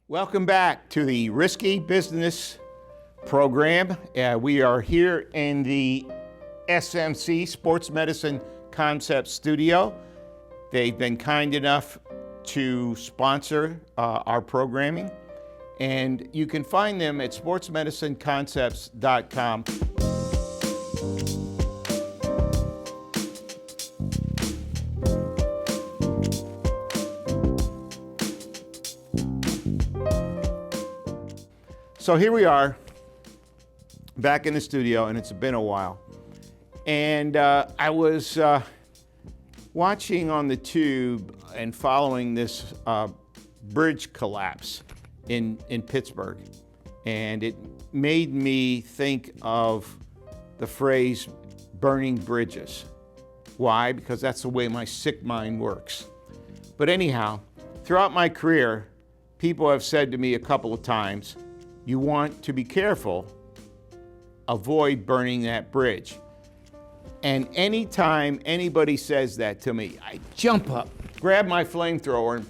Welcome back to the Risky Business program. We are here in the SMC, Sports Medicine Concept Studio. They've been kind enough to sponsor our programming, and you can find them at sportsmedicineconcepts.com. So here we are, back in the studio, and it's been a while. And I was watching on the tube and following this bridge collapse in Pittsburgh. And it made me think of the phrase burning bridges. Why? Because that's the way my sick mind works. But anyhow, throughout my career, people have said to me a couple of times, you want to be careful, avoid burning that bridge. And anytime anybody says that to me, I jump up, grab my flamethrower, and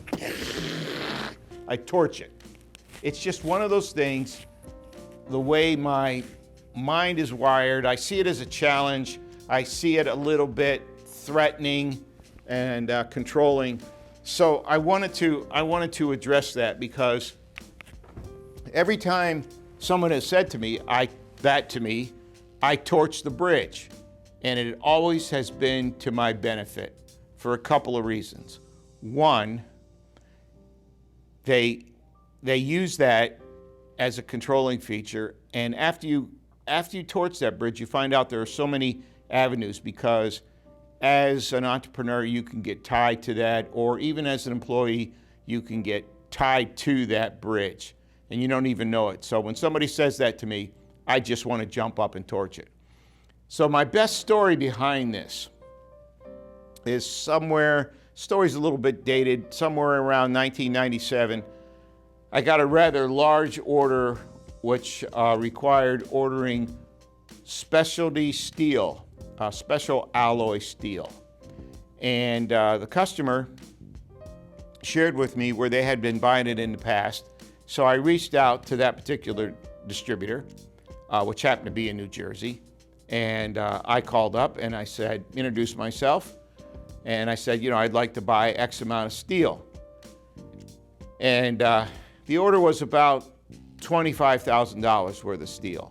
I torch it. It's just one of those things, the way my mind is wired. I see it as a challenge. I see it a little bit threatening and controlling. So I wanted to address that, because every time someone has said to me, I torch the bridge. And it always has been to my benefit for a couple of reasons. One, they use that as a controlling feature. And after you torch that bridge, you find out there are so many avenues, because as an entrepreneur, you can get tied to that, or even as an employee, you can get tied to that bridge, and you don't even know it. So when somebody says that to me, I just want to jump up and torch it. So my best story behind this is story's a little bit dated, somewhere around 1997. I got a rather large order which required ordering specialty steel, special alloy steel. And the customer shared with me where they had been buying it in the past. So I reached out to that particular distributor, which happened to be in New Jersey. And I called up and I said, introduced myself. And I said, I'd like to buy X amount of steel. And the order was about $25,000 worth of steel.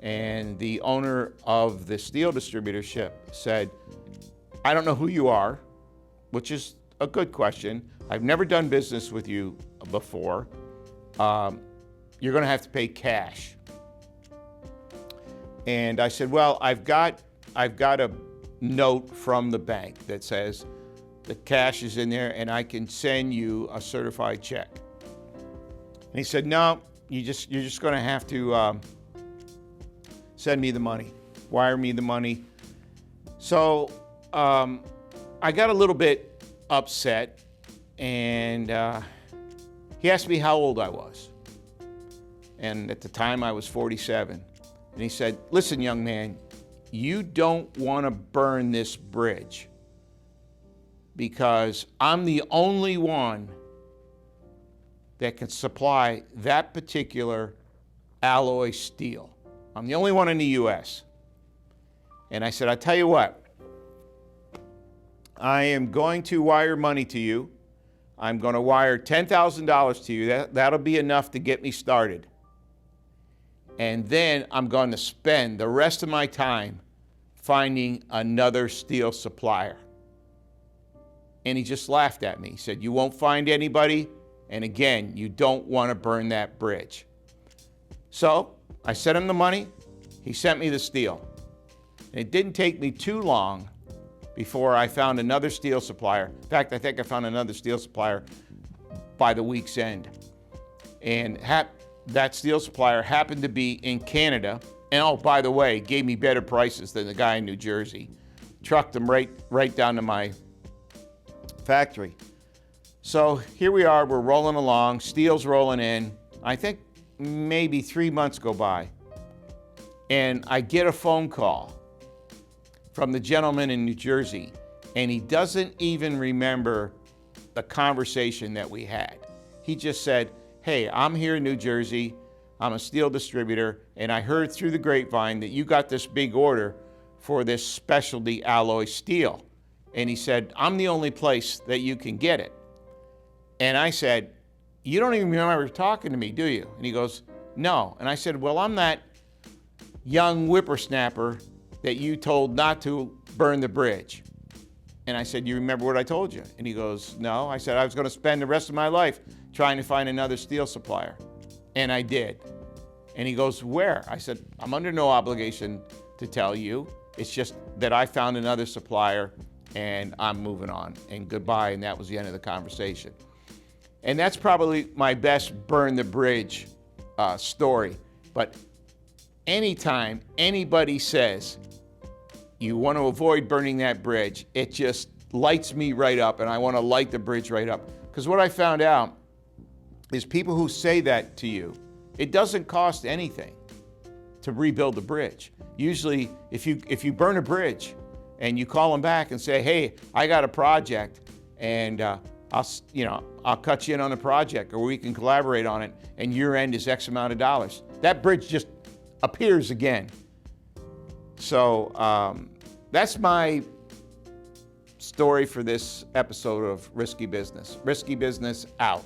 And the owner of the steel distributorship said, I don't know who you are, which is a good question. I've never done business with you before. You're going to have to pay cash. And I said, well, I've got a note from the bank that says the cash is in there and I can send you a certified check. And he said, no, you're just going to have to send me the money, wire me the money. So I got a little bit upset, and he asked me how old I was. And at the time I was 47. And he said, listen, young man, you don't want to burn this bridge, because I'm the only one that can supply that particular alloy steel. I'm the only one in the US. And I said, I tell you what, I am going to wire money to you. I'm going to wire $10,000 to you. That'll be enough to get me started. And then I'm going to spend the rest of my time finding another steel supplier. And he just laughed at me. He said, you won't find anybody. And again, you don't want to burn that bridge. So I sent him the money. He sent me the steel. And it didn't take me too long before I found another steel supplier. In fact, I think I found another steel supplier by the week's end. And that steel supplier happened to be in Canada. And oh, by the way, gave me better prices than the guy in New Jersey. Trucked them right down to my factory. So here we are, we're rolling along, steel's rolling in. I think maybe 3 months go by. And I get a phone call from the gentleman in New Jersey, and he doesn't even remember the conversation that we had. He just said, hey, I'm here in New Jersey, I'm a steel distributor, and I heard through the grapevine that you got this big order for this specialty alloy steel. And he said, I'm the only place that you can get it. And I said, you don't even remember talking to me, do you? And he goes, no. And I said, well, I'm that young whippersnapper that you told not to burn the bridge. And I said, you remember what I told you? And he goes, no. I said, I was going to spend the rest of my life trying to find another steel supplier. And I did. And he goes, where? I said, I'm under no obligation to tell you. It's just that I found another supplier and I'm moving on, and goodbye. And that was the end of the conversation. And that's probably my best burn the bridge story. But anytime anybody says you want to avoid burning that bridge, it just lights me right up, and I want to light the bridge right up. Because what I found out is people who say that to you, it doesn't cost anything to rebuild the bridge. Usually, if you burn a bridge and you call them back and say, hey, I got a project, and I'll cut you in on the project, or we can collaborate on it, and your end is X amount of dollars, that bridge just appears again. So that's my story for this episode of Risky Business. Risky Business out.